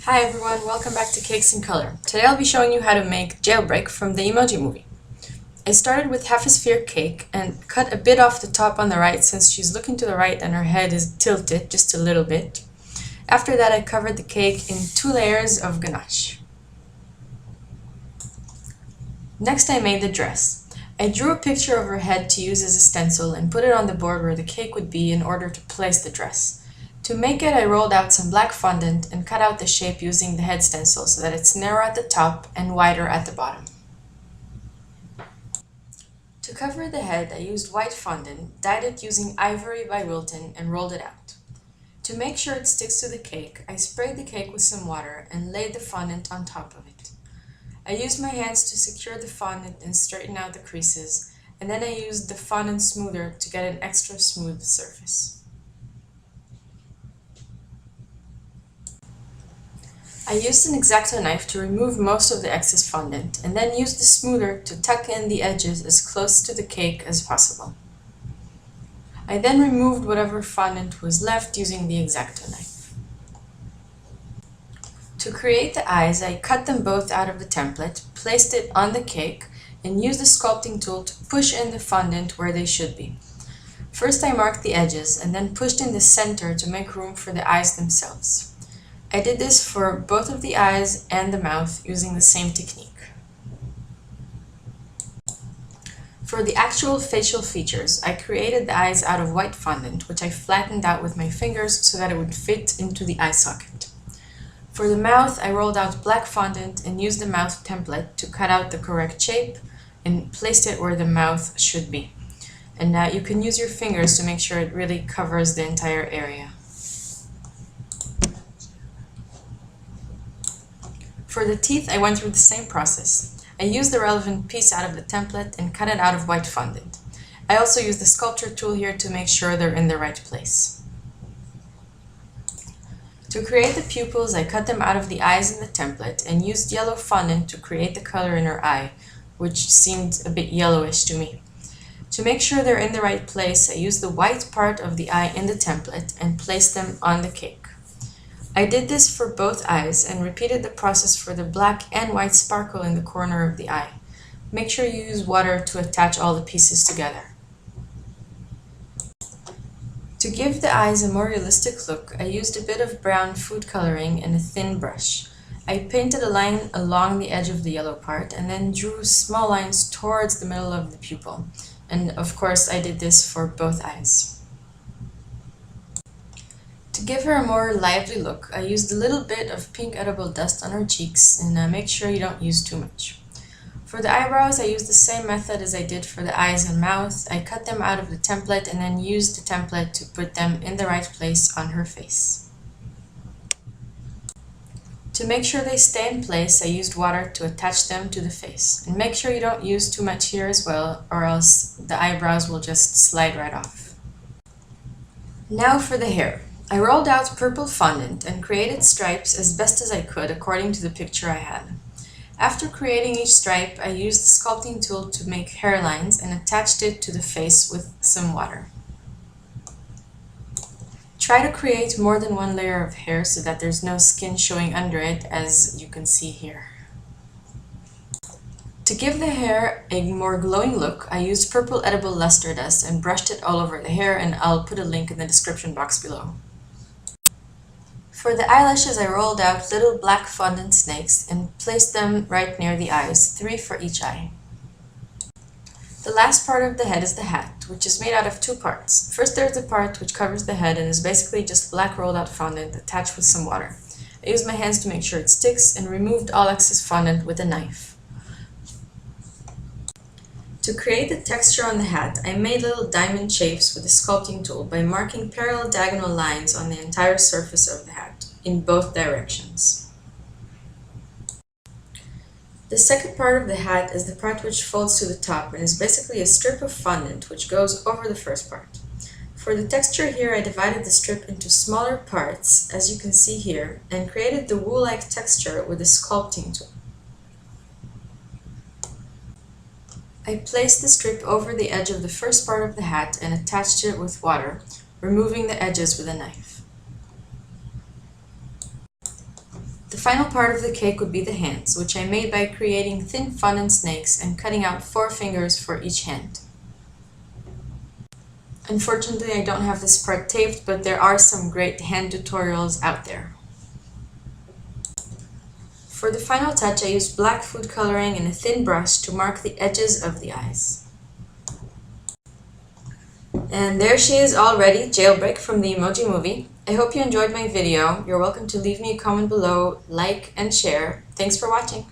Hi everyone, welcome back to Cakes in Color. Today I'll be showing you how to make Jailbreak from the Emoji Movie. I started with half a sphere cake and cut a bit off the top on the right since she's looking to the right and her head is tilted just a little bit. After that I covered the cake in 2 layers of ganache. Next I made the dress. I drew a picture of her head to use as a stencil and put it on the board where the cake would be in order to place the dress. To make it, I rolled out some black fondant and cut out the shape using the head stencil so that it's narrow at the top and wider at the bottom. To cover the head, I used white fondant, dyed it using Ivory by Wilton, and rolled it out. To make sure it sticks to the cake, I sprayed the cake with some water and laid the fondant on top of it. I used my hands to secure the fondant and straighten out the creases, and then I used the fondant smoother to get an extra smooth surface. I used an X-Acto knife to remove most of the excess fondant, and then used the smoother to tuck in the edges as close to the cake as possible. I then removed whatever fondant was left using the X-Acto knife. To create the eyes, I cut them both out of the template, placed it on the cake, and used the sculpting tool to push in the fondant where they should be. First I marked the edges, and then pushed in the center to make room for the eyes themselves. I did this for both of the eyes and the mouth using the same technique. For the actual facial features, I created the eyes out of white fondant, which I flattened out with my fingers so that it would fit into the eye socket. For the mouth, I rolled out black fondant and used the mouth template to cut out the correct shape and placed it where the mouth should be. And now you can use your fingers to make sure it really covers the entire area. For the teeth, I went through the same process. I used the relevant piece out of the template and cut it out of white fondant. I also used the sculpture tool here to make sure they're in the right place. To create the pupils, I cut them out of the eyes in the template and used yellow fondant to create the color in her eye, which seemed a bit yellowish to me. To make sure they're in the right place, I used the white part of the eye in the template and placed them on the cake. I did this for both eyes and repeated the process for the black and white sparkle in the corner of the eye. Make sure you use water to attach all the pieces together. To give the eyes a more realistic look, I used a bit of brown food coloring and a thin brush. I painted a line along the edge of the yellow part and then drew small lines towards the middle of the pupil. And of course, I did this for both eyes. To give her a more lively look, I used a little bit of pink edible dust on her cheeks, and make sure you don't use too much. For the eyebrows, I used the same method as I did for the eyes and mouth. I cut them out of the template and then used the template to put them in the right place on her face. To make sure they stay in place, I used water to attach them to the face. And make sure you don't use too much here as well, or else the eyebrows will just slide right off. Now for the hair. I rolled out purple fondant and created stripes as best as I could according to the picture I had. After creating each stripe, I used the sculpting tool to make hairlines and attached it to the face with some water. Try to create more than one layer of hair so that there's no skin showing under it, as you can see here. To give the hair a more glowing look, I used purple edible luster dust and brushed it all over the hair, and I'll put a link in the description box below. For the eyelashes, I rolled out little black fondant snakes and placed them right near the eyes, 3 for each eye. The last part of the head is the hat, which is made out of 2 parts. First there's the part which covers the head and is basically just black rolled out fondant attached with some water. I used my hands to make sure it sticks and removed all excess fondant with a knife. To create the texture on the hat, I made little diamond shapes with the sculpting tool by marking parallel diagonal lines on the entire surface of the hat, in both directions. The second part of the hat is the part which folds to the top and is basically a strip of fondant which goes over the first part. For the texture here, I divided the strip into smaller parts, as you can see here, and created the wool-like texture with the sculpting tool. I placed the strip over the edge of the first part of the hat and attached it with water, removing the edges with a knife. The final part of the cake would be the hands, which I made by creating thin fondant snakes and cutting out 4 fingers for each hand. Unfortunately, I don't have this part taped, but there are some great hand tutorials out there. For the final touch, I used black food coloring and a thin brush to mark the edges of the eyes. And there she is already, Jailbreak from the Emoji Movie. I hope you enjoyed my video. You're welcome to leave me a comment below, like, and share. Thanks for watching.